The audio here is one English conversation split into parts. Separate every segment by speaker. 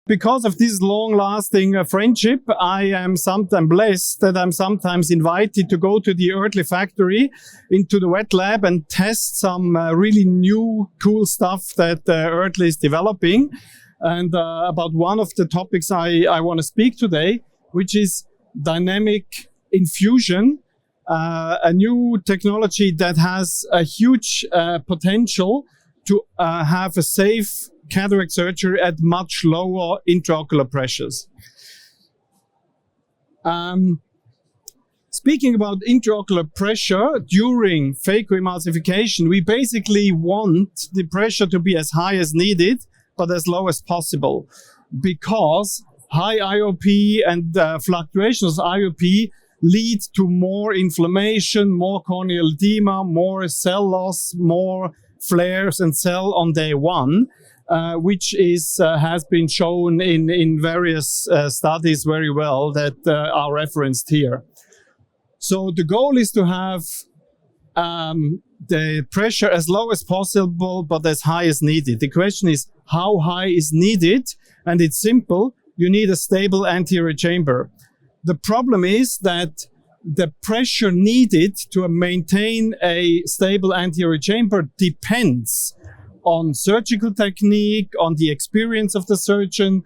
Speaker 1: Because of this long-lasting friendship, I am sometimes blessed that I'm sometimes invited to go to the Oertli factory into the wet lab and test some really new, cool stuff that Oertli is developing. And about one of the topics I want to speak today, which is Dynamic Infusion, a new technology that has a huge potential to have a safe cataract surgery at much lower intraocular pressures. Speaking about intraocular pressure during phacoemulsification, we basically want the pressure to be as high as needed, but as low as possible, because high IOP and fluctuations of IOP lead to more inflammation, more corneal edema, more cell loss, more flares and cell on day one, which has been shown in various studies very well that are referenced here. So the goal is to have the pressure as low as possible, but as high as needed. The question is, how high is needed? And it's simple. You need a stable anterior chamber. The problem is that the pressure needed to maintain a stable anterior chamber depends on surgical technique, on the experience of the surgeon,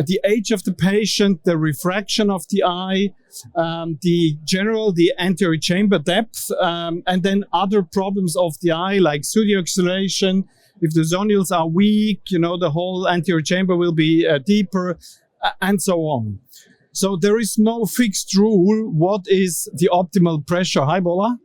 Speaker 1: the age of the patient, the refraction of the eye, the anterior chamber depth, and then other problems of the eye like pseudoxylation. If the zonules are weak, the whole anterior chamber will be deeper, and so on. So there is no fixed rule what is the optimal pressure. Hi, Bola.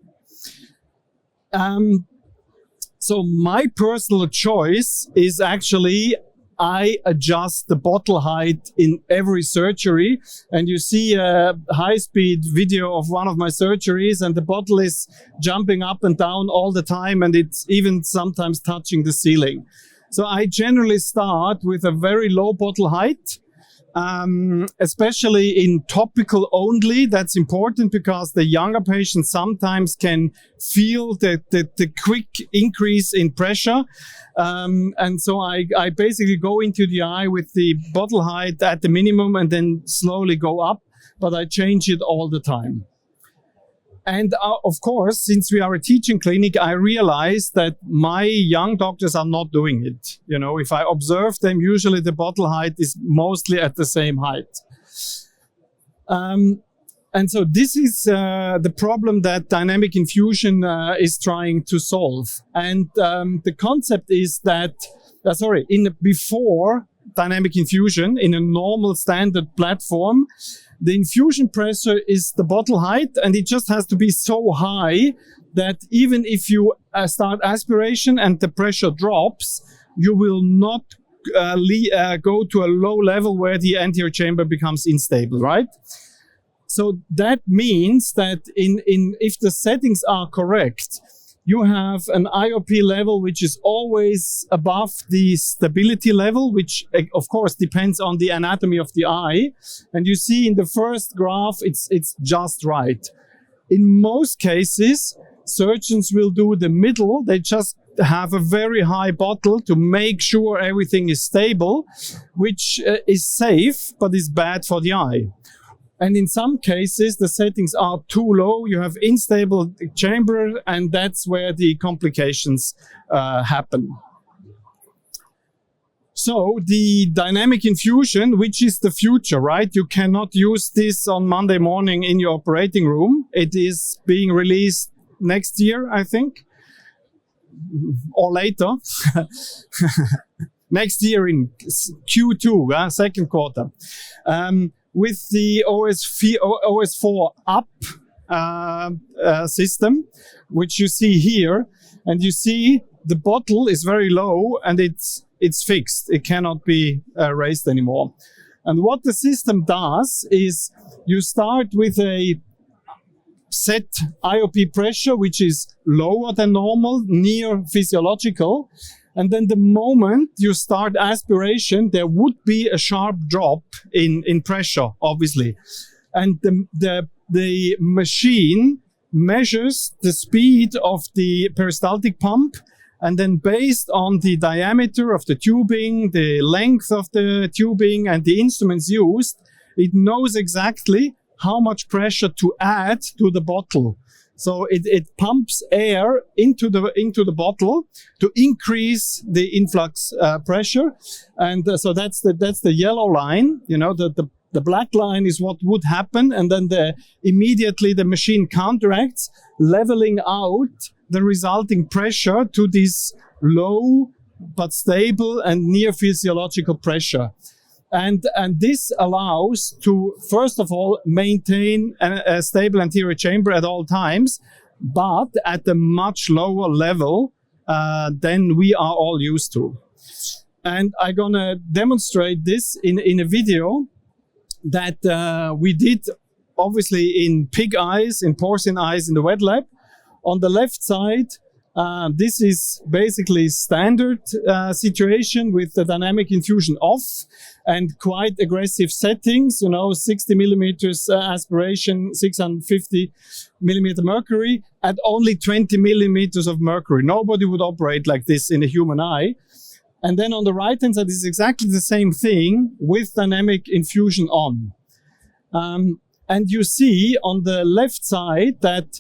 Speaker 1: So my personal choice is actually I adjust the bottle height in every surgery. And you see a high-speed video of one of my surgeries, and the bottle is jumping up and down all the time, and it's even sometimes touching the ceiling. So I generally start with a very low bottle height, especially in topical only. That's important because the younger patients sometimes can feel the quick increase in pressure. And so I basically go into the eye with the bottle height at the minimum and then slowly go up, but I change it all the time. And of course, since we are a teaching clinic, I realize that my young doctors are not doing it. If I observe them, usually the bottle height is mostly at the same height. And so this is the problem that Dynamic Infusion is trying to solve. And the concept is that, before Dynamic Infusion, in a normal standard platform, the infusion pressure is the bottle height, and it just has to be so high that even if you start aspiration and the pressure drops, you will not go to a low level where the anterior chamber becomes unstable, right? So that means that if the settings are correct, you have an IOP level which is always above the stability level, which of course depends on the anatomy of the eye. And you see in the first graph, it's just right. In most cases, surgeons will do the middle. They just have a very high bottle to make sure everything is stable, which is safe, but is bad for the eye. And in some cases, the settings are too low. You have unstable chamber, and that's where the complications happen. So the Dynamic Infusion, which is the future, right? You cannot use this on Monday morning in your operating room. It is being released next year, I think, or later. Next year in Q2, second quarter. With the OS4 up system, which you see here, and you see the bottle is very low and it's fixed. It cannot be raised anymore. And what the system does is you start with a set IOP pressure, which is lower than normal, near physiological. And then the moment you start aspiration, there would be a sharp drop in pressure, obviously. And the machine measures the speed of the peristaltic pump And then based on the diameter of the tubing, the length of the tubing, and the instruments used, it knows exactly how much pressure to add to the bottle. So it pumps air into the bottle to increase the influx pressure. And so that's the yellow line. You know, the black line is what would happen. And then immediately the machine counteracts, leveling out the resulting pressure to this low but stable and near physiological pressure. And this allows to, first of all, maintain a stable anterior chamber at all times, but at a much lower level than we are all used to. And I'm going to demonstrate this in a video that we did, obviously, in pig eyes, in porcine eyes in the wet lab. On the left side, this is basically standard situation with the dynamic infusion off and quite aggressive settings, you know, 60 millimeters aspiration, 650 millimeter mercury at only 20 millimeters of mercury. Nobody would operate like this in a human eye. And then on the right hand side is exactly the same thing with dynamic infusion on. And you see on the left side that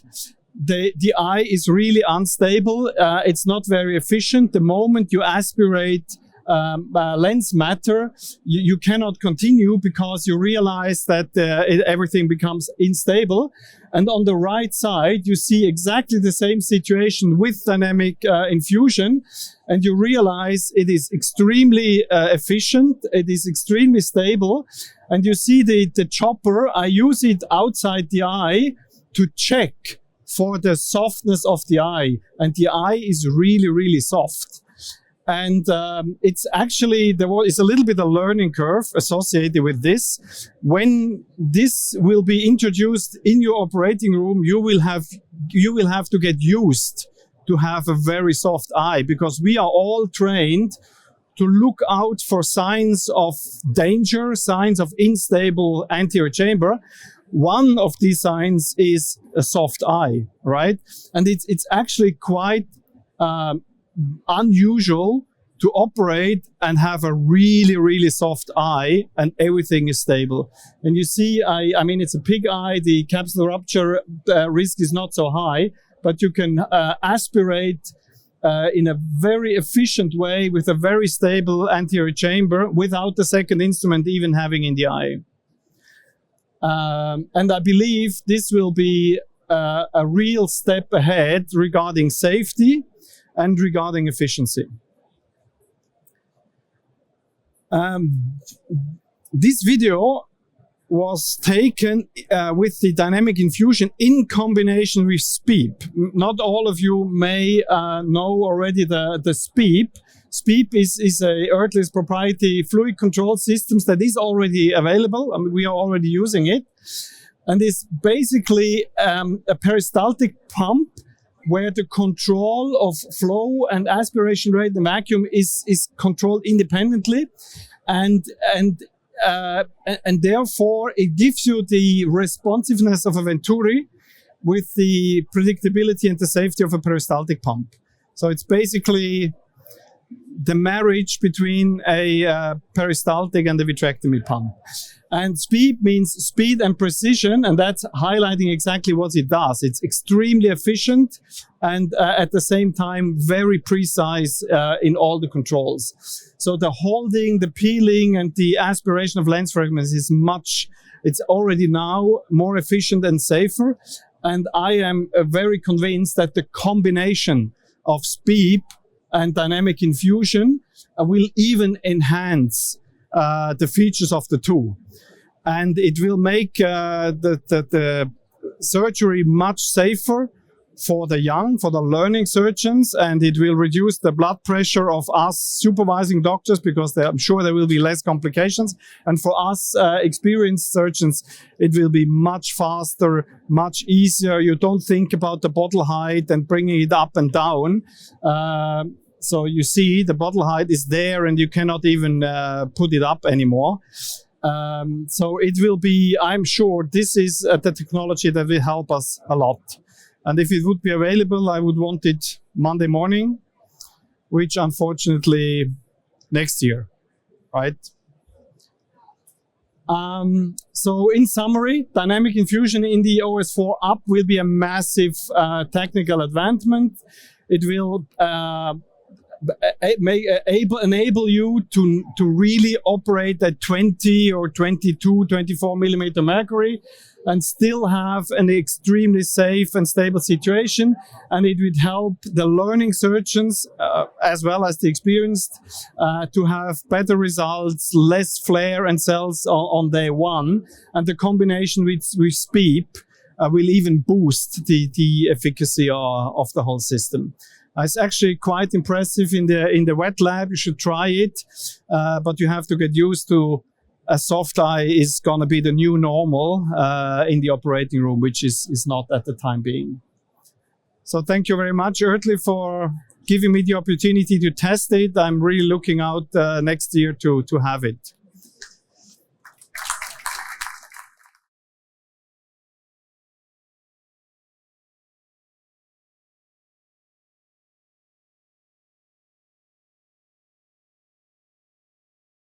Speaker 1: the eye is really unstable. It's not very efficient. The moment you aspirate lens matter, you cannot continue because you realize that everything becomes unstable. And on the right side, you see exactly the same situation with dynamic infusion. And you realize it is extremely efficient. It is extremely stable. And you see the chopper, I use it outside the eye to check for the softness of the eye. And the eye is really, really soft. And it's actually, there is a little bit of learning curve associated with this. When this will be introduced in your operating room, you will have to get used to have a very soft eye, because we are all trained to look out for signs of danger, signs of unstable anterior chamber. One of these signs is a soft eye, right? And it's actually quite unusual to operate and have a really, really soft eye and everything is stable. And you see, I mean, it's a pig eye. The capsular rupture risk is not so high, but you can aspirate in a very efficient way with a very stable anterior chamber without the second instrument even having in the eye. And I believe this will be a real step ahead regarding safety and regarding efficiency. This video was taken with the dynamic infusion in combination with SPEEP. Not all of you may know already the SPEEP. SPEEP is a Oertli's proprietary fluid control systems that is already available. I mean, we are already using it. And it's basically a peristaltic pump where the control of flow and aspiration rate in vacuum is controlled independently. And therefore it gives you the responsiveness of a Venturi with the predictability and the safety of a peristaltic pump. So it's basically the marriage between a peristaltic and a vitrectomy pump. And SPEEP means speed and precision, and that's highlighting exactly what it does. It's extremely efficient and at the same time very precise in all the controls. So the holding, the peeling, and the aspiration of lens fragments is it's already now more efficient and safer. And I am very convinced that the combination of SPEEP and dynamic infusion will even enhance the features of the two. And it will make the surgery much safer for the young, for the learning surgeons, and it will reduce the blood pressure of us supervising doctors, because I'm sure there will be less complications. And for us experienced surgeons, it will be much faster, much easier. You don't think about the bottle height and bringing it up and down. So you see the bottle height is there and you cannot even put it up anymore. So it will be, I'm sure this is the technology that will help us a lot. And if it would be available, I would want it Monday morning. which unfortunately next year, right? So in summary, dynamic infusion in the OS4 up will be a massive technical advancement. It will enable you to really operate at 20 or 22, 24 millimeter mercury and still have an extremely safe and stable situation. And it would help the learning surgeons as well as the experienced to have better results, less flare and cells on day one. And the combination with SPEEP will even boost the efficacy of the whole system. It's actually quite impressive in the wet lab. You should try it, but you have to get used to a soft eye is going to be the new normal in the operating room, which is not at the time being. So thank you very much, Oertli, for giving me the opportunity to test it. I'm really looking out next year to have it.